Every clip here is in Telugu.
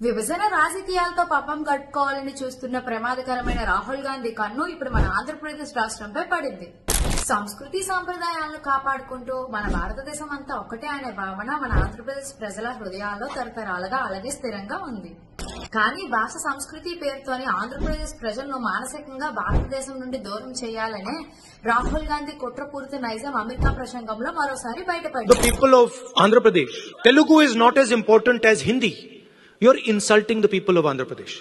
విభజన రాజకీయాలతో పబ్బం కట్టుకోవాలని చూస్తున్న ప్రమాదకరమైన రాహుల్ గాంధీ కన్ను ఇప్పుడు మన ఆంధ్రప్రదేశ్ రాష్ట్రంపై పడింది. సంస్కృతి సంప్రదాయాలను కాపాడుకుంటూ మన భారతదేశం అంతా ఒక్కటే అనే భావన మన ఆంధ్రప్రదేశ్ ప్రజల హృదయాల్లో తరతరాలుగా అలాగే స్థిరంగా ఉంది. కానీ భాష సంస్కృతి పేరుతోని ఆంధ్రప్రదేశ్ ప్రజలను మానసికంగా భారతదేశం నుండి దూరం చేయాలనే రాహుల్ గాంధీ కుట్రపూరిత నైజం అమెరికా ప్రసంగంలో మరోసారి బయటపడింది. The people of Andhra Pradesh, Telugu is not as important as Hindi. You're insulting the people of Andhra Pradesh.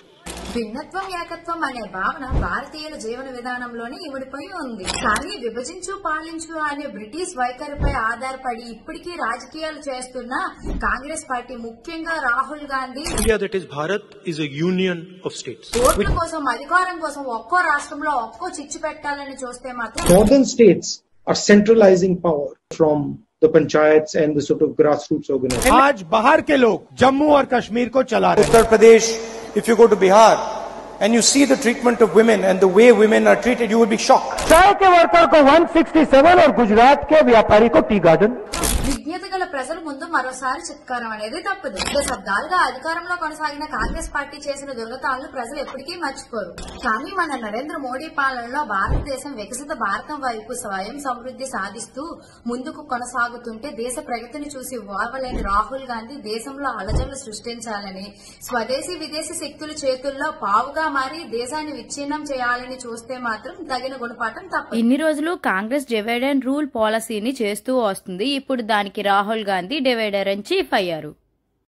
భిన్నత్వం ఏకత్వం అనే భావన భారతీయుల జీవన విధానంలోనే ఇమిడిపోయి ఉంది. కానీ విభజించు పాలించు అనే బ్రిటిష్ వైఖరిపై ఆధారపడి ఇప్పటికీ రాజకీయాలు చేస్తున్న కాంగ్రెస్ పార్టీ, ముఖ్యంగా Rahul Gandhi, India, that is Bharat, is a union of states. ఓట్ల కోసం, అధికారం కోసం ఒక్కో రాష్ట్రంలో ఒక్కో చిచ్చు పెట్టాలని చూస్తే మాత్రం northern states are centralizing power from the panchayats and the sort of grassroots organizations. आज बाहर के लोग जम्मू और कश्मीर को चला रहे हैं. Uttar Pradesh, if you go to Bihar and you see the treatment of women and the way women are treated, you will be shocked. चाय के वर्कर को 167 और गुजरात के व्यापारी को टी गार्डन. విజ్ఞత గల ప్రజల ముందు మరోసారి చిత్కారం అనేది తప్పదు. దశాబ్దాలుగా అధికారంలో కొనసాగిన కాంగ్రెస్ పార్టీ చేసిన దుర్గతాలను ప్రజలు ఎప్పటికీ మర్చిపోరు. కానీ మన నరేంద్ర మోడీ పాలనలో భారతదేశం వికసిత భారతం వైపు స్వయం సమృద్ధి సాధిస్తూ ముందుకు కొనసాగుతుంటే దేశ ప్రగతిని చూసి ఓర్వలేని రాహుల్ గాంధీ దేశంలో అలజడులు సృష్టించాలని, స్వదేశీ విదేశీ శక్తుల చేతుల్లో పావుగా మారి దేశాన్ని విచ్ఛిన్నం చేయాలని చూస్తే మాత్రం తగిన గుణపాఠం తప్పదు. ఇన్ని రోజులు కాంగ్రెస్ డివైడ్ అండ్ రూల్ పాలసీని చేస్తూ వస్తుంది. ఇప్పుడు దానికి రాహుల్ గాంధీ డివైడర్ అని చీఫ్ అయ్యారు.